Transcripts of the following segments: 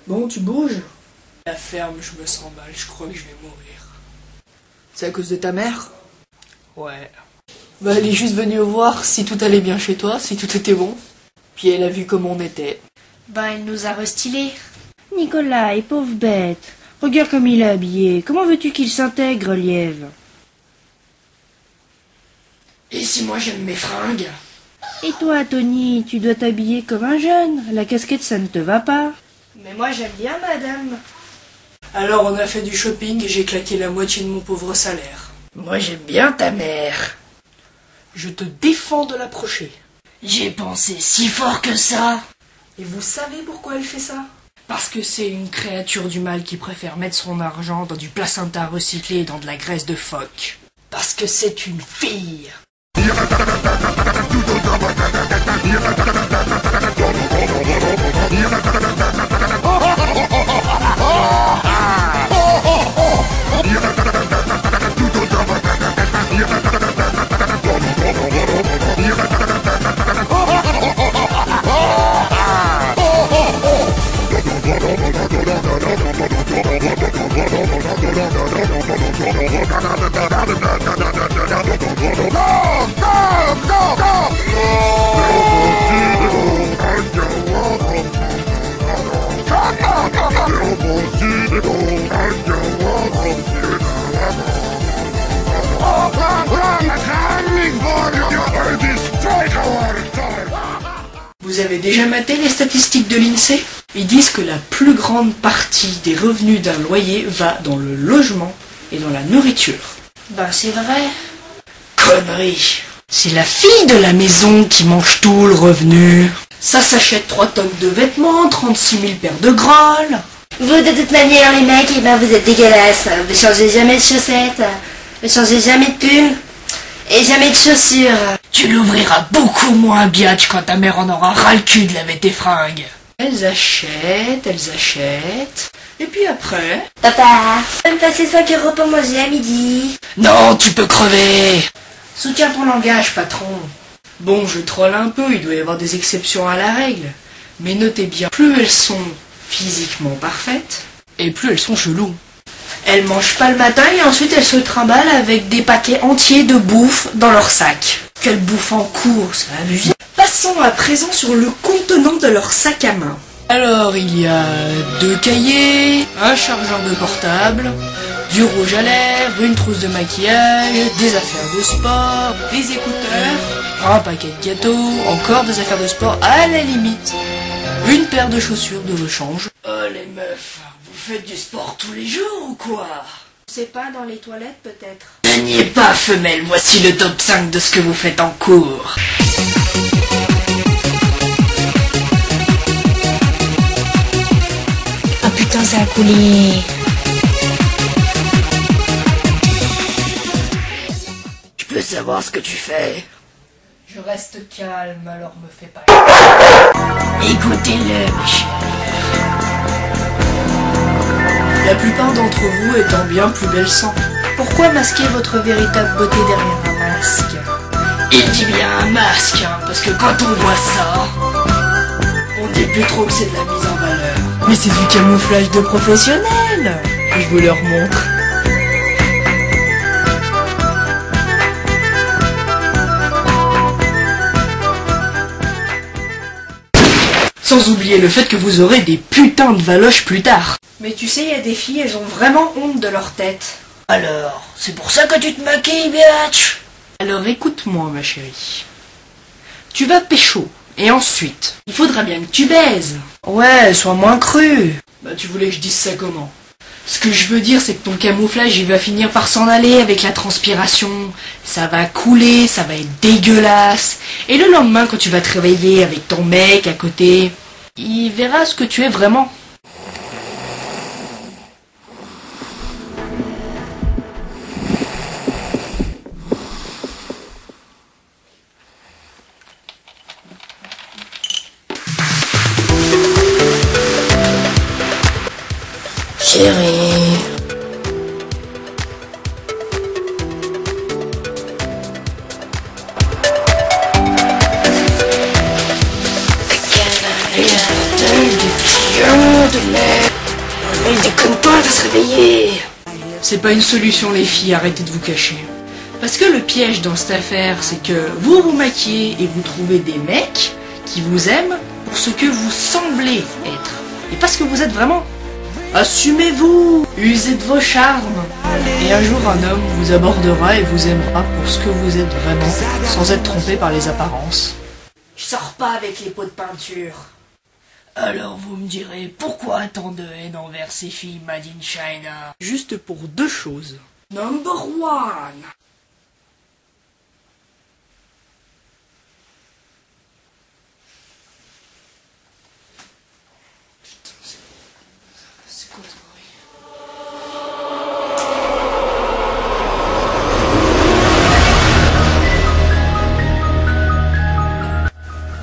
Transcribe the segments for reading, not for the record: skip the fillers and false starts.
Bon, tu bouges? La ferme, je me sens mal, je crois que je vais mourir. C'est à cause de ta mère? Ouais. Bah, elle est juste venue voir si tout allait bien chez toi, si tout était bon. Puis elle a vu comment on était. Ben, elle nous a restylés. Nicolas, pauvre bête. Regarde comme il est habillé. Comment veux-tu qu'il s'intègre, Lièvre? Et si moi j'aime mes fringues? Et toi, Tony, tu dois t'habiller comme un jeune. La casquette, ça ne te va pas. Mais moi, j'aime bien, madame. Alors on a fait du shopping et j'ai claqué la moitié de mon pauvre salaire. Moi, j'aime bien ta mère. Je te défends de l'approcher. J'ai pensé si fort que ça. Et vous savez pourquoi elle fait ça? Parce que c'est une créature du mal qui préfère mettre son argent dans du placenta recyclé et dans de la graisse de phoque. Parce que c'est une fille. Vous avez déjà maté les statistiques de l'INSEE? Ils disent que la plus grande partie des revenus d'un loyer va dans le logement et dans la nourriture. Ben, c'est vrai. Connerie! C'est la fille de la maison qui mange tout le revenu. Ça s'achète 3 tonnes de vêtements, 36 000 paires de grolles. Vous, de toute manière, les mecs, eh ben, vous êtes dégueulasses. Vous changez jamais de chaussettes. Vous changez jamais de pull. Et jamais de chaussures. Tu l'ouvriras beaucoup moins bien quand ta mère en aura ras le cul de laver tes fringues. Elles achètent. Et puis après... Papa, tu vas me passer 5 € pour manger à midi. Non, tu peux crever. Soutiens ton langage, patron. Bon, je troll un peu, il doit y avoir des exceptions à la règle. Mais notez bien, plus elles sont physiquement parfaites, et plus elles sont cheloues. Elles mangent pas le matin et ensuite elles se trimballent avec des paquets entiers de bouffe dans leur sac. Qu'elles bouffent en cours, c'est abusé. Passons à présent sur le contenant de leur sac à main. Alors, il y a 2 cahiers, un chargeur de portable, du rouge à lèvres, une trousse de maquillage, des affaires de sport, des écouteurs, un paquet de gâteaux, encore des affaires de sport à la limite, une paire de chaussures de rechange. Oh les meufs, vous faites du sport tous les jours ou quoi? C'est pas dans les toilettes, peut-être. Ne niez pas, femelle, voici le top 5 de ce que vous faites en cours. Ah putain, ça a coulé. Je peux savoir ce que tu fais? Je reste calme, alors me fais pas. Écoutez-le, mes chéris. La plupart d'entre vous étant bien plus belles sans. Pourquoi masquer votre véritable beauté derrière un masque? Il dit bien un masque, hein, parce que quand on voit ça, on dit plus trop que c'est de la mise en valeur. Mais c'est du camouflage de professionnel. Je vous le remontre. Sans oublier le fait que vous aurez des putains de valoches plus tard. Mais tu sais, il y a des filles, elles ont vraiment honte de leur tête. Alors, c'est pour ça que tu te maquilles, bitch? Alors écoute-moi, ma chérie. Tu vas pécho, et ensuite, il faudra bien que tu baises. Ouais, sois moins cru. Bah tu voulais que je dise ça comment? Ce que je veux dire, c'est que ton camouflage, il va finir par s'en aller avec la transpiration. Ça va couler, ça va être dégueulasse. Et le lendemain, quand tu vas te réveiller avec ton mec à côté, il verra ce que tu es vraiment. Chérie. tout de même. Mais déconne pas, elle va se réveiller. C'est pas une solution les filles, arrêtez de vous cacher. Parce que le piège dans cette affaire, c'est que vous vous maquillez et vous trouvez des mecs qui vous aiment pour ce que vous semblez être. Et pas ce que vous êtes vraiment. Assumez-vous, usez de vos charmes. Et un jour un homme vous abordera et vous aimera pour ce que vous êtes vraiment, sans être trompé par les apparences. Je sors pas avec les pots de peinture. Alors vous me direz, pourquoi tant de haine envers ces filles made in China? Juste pour deux choses. Number one. C'est quoi ce bruit?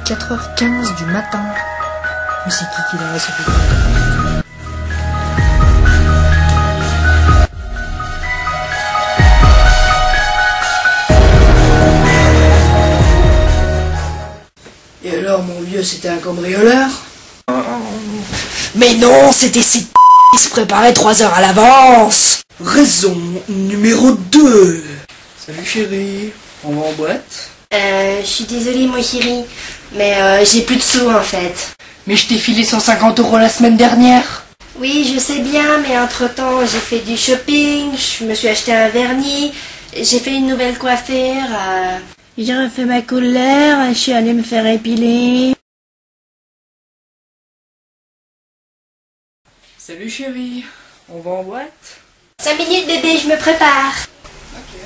4h15 du matin. Mais c'est qui est là, ça fait quoi? Et alors, mon vieux, c'était un cambrioleur? Mais non, c'était si qui se préparait 3 heures à l'avance. Raison numéro 2. Salut chérie, on va en boîte? Je suis désolée, mon chéri, mais j'ai plus de sous en fait. Mais je t'ai filé 150 € la semaine dernière. Oui, je sais bien, mais entre-temps, j'ai fait du shopping, je me suis acheté un vernis, j'ai fait une nouvelle coiffure. J'ai refait ma couleur, je suis allée me faire épiler. Salut chérie, on va en boîte? 5 minutes, bébé, je me prépare. Ok.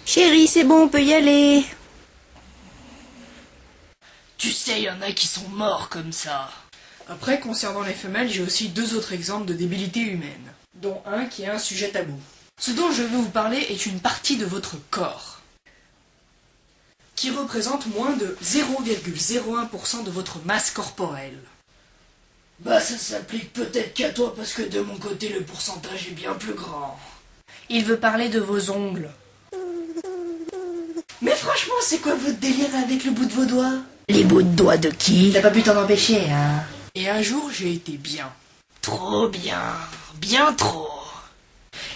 Chérie, c'est bon, on peut y aller. Tu sais, y en a qui sont morts comme ça. Après, concernant les femelles, j'ai aussi 2 autres exemples de débilité humaine, dont un qui est un sujet tabou. Ce dont je veux vous parler est une partie de votre corps, qui représente moins de 0,01% de votre masse corporelle. Bah ça s'applique peut-être qu'à toi parce que de mon côté le pourcentage est bien plus grand. Il veut parler de vos ongles. Mais franchement, c'est quoi votre délire avec le bout de vos doigts? Les bouts de doigts de qui? T'as pas pu t'en empêcher, hein? Et un jour, j'ai été bien. Trop bien. Bien trop.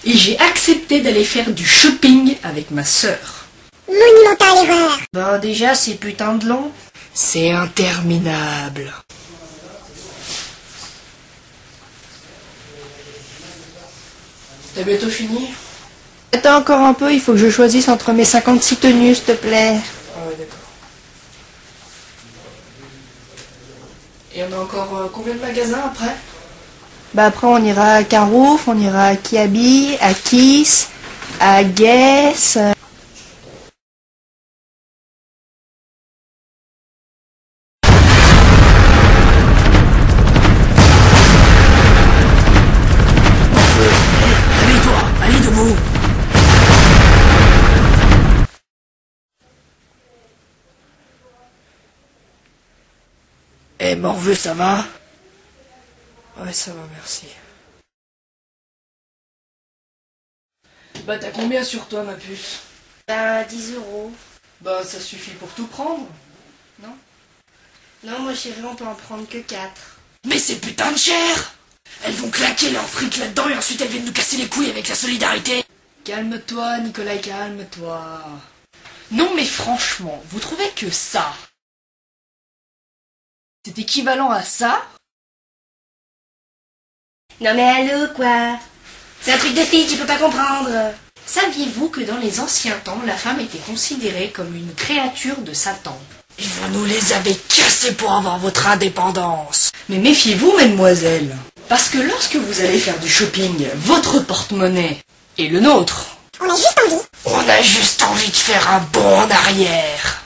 Et j'ai accepté d'aller faire du shopping avec ma sœur. Monumentale erreur. Ben déjà, c'est putain de long. C'est interminable. T'as bientôt fini? Attends encore un peu, il faut que je choisisse entre mes 56 tenues, s'il te plaît. Ah ouais, d'accord. Et on a encore combien de magasins après? Bah après on ira à Carouf, on ira à Kiabi, à Kiss, à Guess. Réveille-toi, allez debout. Eh Morveux, ça va? Ouais, ça va, merci. Bah t'as combien sur toi, ma puce? Ben, 10 €. Bah ça suffit pour tout prendre, non? Non, moi chérie, on peut en prendre que 4. Mais c'est putain de cher! Elles vont claquer leur fric là-dedans et ensuite elles viennent nous casser les couilles avec la solidarité. Calme-toi, Nicolas, calme-toi. Non mais franchement, vous trouvez que ça, c'est équivalent à ça? Non mais allô, quoi? C'est un truc de fille, tu peux pas comprendre. Saviez-vous que dans les anciens temps, la femme était considérée comme une créature de Satan? Et vous nous les avez cassés pour avoir votre indépendance. Mais méfiez-vous, mademoiselle. Parce que lorsque vous allez faire du shopping, votre porte-monnaie et le nôtre, On a juste envie. on a juste envie de faire un bond en arrière.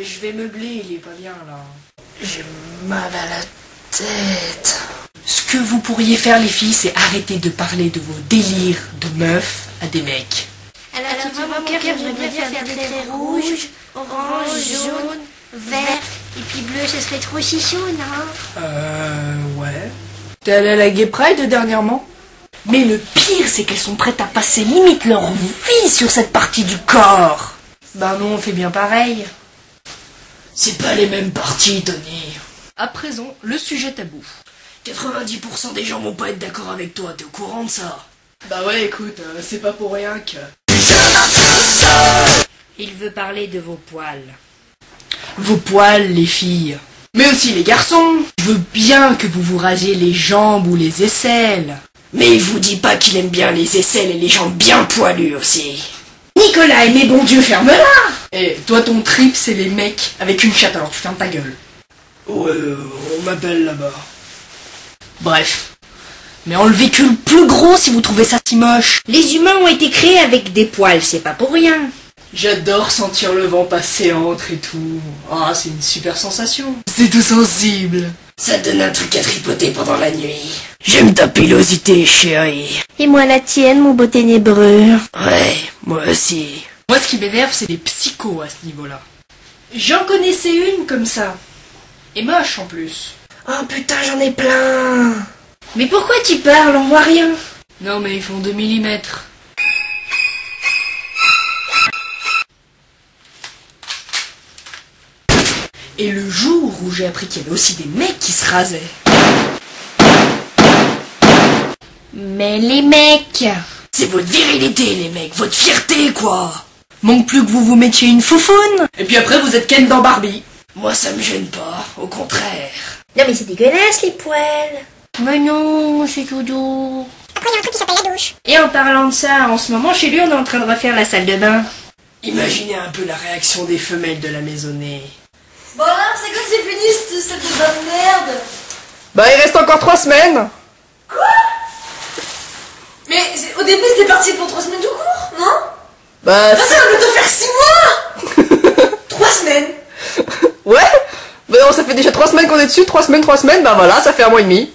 Je vais meubler, il est pas bien là. J'ai mal à la tête. que vous pourriez faire, les filles, c'est arrêter de parler de vos délires de meufs à des mecs. Alors tu vois, mon cœur, j'aimerais bien faire des traits rouges, orange, jaune, vert, et puis bleu, ce serait trop chichou, non? Ouais. T'es allée à la Gay Pride dernièrement? Mais le pire, c'est qu'elles sont prêtes à passer limite leur vie sur cette partie du corps. Ben non, on fait bien pareil. C'est pas les mêmes parties, Tony. À présent, le sujet tabou. 90% des gens vont pas être d'accord avec toi, t'es au courant de ça? Bah ouais, écoute, c'est pas pour rien que... Il veut parler de vos poils. Vos poils, les filles. Mais aussi les garçons. Je veux bien que vous vous rasiez les jambes ou les aisselles. Mais il vous dit pas qu'il aime bien les aisselles et les jambes bien poilues aussi. Nicolas, mais bon Dieu, ferme-la! Et toi, ton trip, c'est les mecs avec une chatte, alors tu fermes ta gueule. Ouais, on m'appelle là-bas. Bref. Mais enlevez que le plus gros si vous trouvez ça si moche. Les humains ont été créés avec des poils, c'est pas pour rien. J'adore sentir le vent passer entre et tout. Ah, c'est une super sensation. C'est tout sensible. Ça donne un truc à tripoter pendant la nuit. J'aime ta pilosité, chérie. Et moi la tienne, mon beau ténébreux. Ouais, moi aussi. Moi, ce qui m'énerve, c'est les psychos à ce niveau-là. J'en connaissais une comme ça. Et moche en plus. Oh putain, j'en ai plein. Mais pourquoi tu parles? On voit rien. Non, mais ils font 2 mm. Et le jour où j'ai appris qu'il y avait aussi des mecs qui se rasaient. Mais les mecs... C'est votre virilité, les mecs, votre fierté, quoi. Manque plus que vous vous mettiez une foufoune. Et puis après, vous êtes Ken dans Barbie. Moi, ça me gêne pas, au contraire. Non mais c'est dégueulasse les poils. Mais non, c'est tout doux. Après, il y a un truc qui s'appelle la douche. Et en parlant de ça, en ce moment, chez lui, on est en train de refaire la salle de bain. Imaginez un peu la réaction des femelles de la maisonnée. Bon alors, c'est quand c'est fini cette salle de bain de merde? Bah, il reste encore 3 semaines. Mais au début, c'était parti pour 3 semaines tout court, non? Bah, Là, ça va bientôt faire 6 mois. 3 semaines. ouais. Bah non, ça fait déjà 3 semaines qu'on est dessus, 3 semaines, bah voilà, ça fait 1 mois et demi.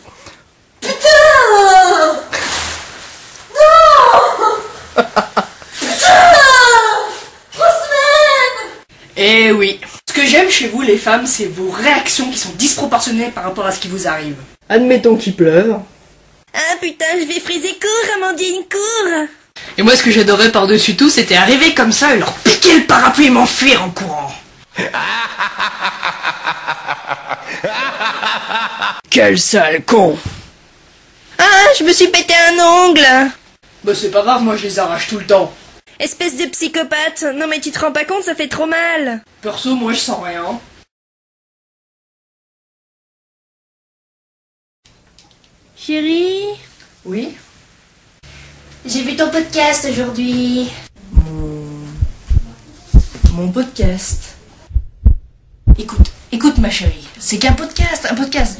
Putain. Non. Putain. 3 semaines. Eh oui. Ce que j'aime chez vous, les femmes, c'est vos réactions qui sont disproportionnées par rapport à ce qui vous arrive. Admettons qu'il pleuve. Ah putain, je vais friser court, Amandine, court. Et moi, ce que j'adorais par-dessus tout, c'était arriver comme ça et leur piquer le parapluie et m'enfuir en courant. Quel sale con. Ah, je me suis pété un ongle. Bah c'est pas grave, moi je les arrache tout le temps. Espèce de psychopathe. Non mais tu te rends pas compte, ça fait trop mal. Perso, moi je sens rien. Chérie, Oui? j'ai vu ton podcast aujourd'hui. Mon podcast. Écoute ma chérie, c'est qu'un podcast,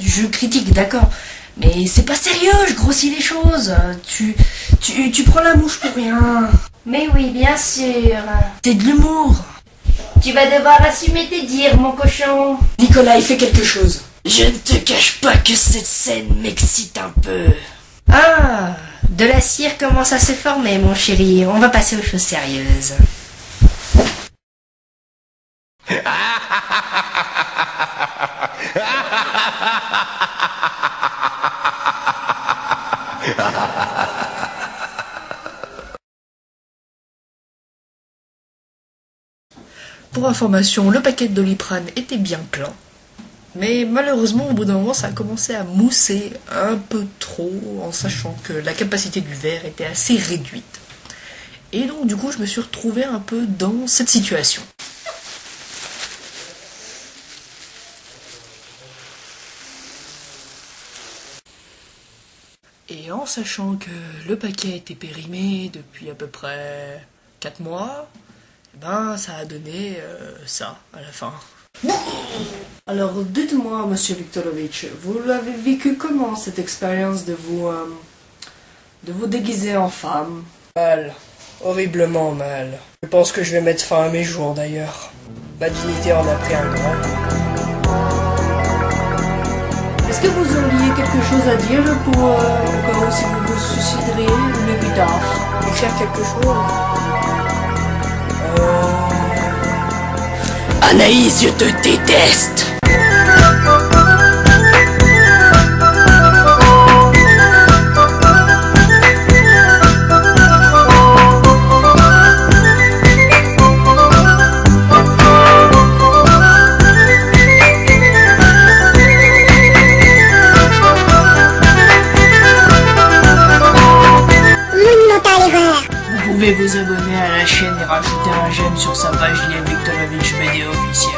je critique, d'accord. Mais c'est pas sérieux, je grossis les choses. Tu prends la mouche pour rien. Mais oui, bien sûr. C'est de l'humour. Tu vas devoir assumer tes dires, mon cochon. Nicolas, il fait quelque chose. Je ne te cache pas que cette scène m'excite un peu. Ah, de la cire commence à se former, mon chéri. On va passer aux choses sérieuses. Pour information, le paquet de Doliprane était bien plein. Mais malheureusement, au bout d'un moment, ça a commencé à mousser un peu trop, en sachant que la capacité du verre était assez réduite. Et donc, du coup, je me suis retrouvée un peu dans cette situation. Et en sachant que le paquet était périmé depuis à peu près 4 mois, eh ben, ça a donné ça à la fin. Alors, dites-moi, monsieur Viktorovitch, vous l'avez vécu comment, cette expérience de vous déguiser en femme? Mal. Horriblement mal. Je pense que je vais mettre fin à mes jours, d'ailleurs. Ma dignité en a pris un grand. Est-ce que vous auriez quelque chose à dire pour, au cas où si vous vous suicideriez, une épitaphe? Écrire quelque chose? Anaïs, je te déteste! Vous pouvez vous abonner à la chaîne et rajouter un j'aime sur sa page Ilya Viktorovich BD officielle.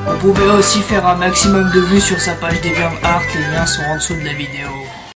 Vous pouvez aussi faire un maximum de vues sur sa page DeviantArt, les liens sont en dessous de la vidéo.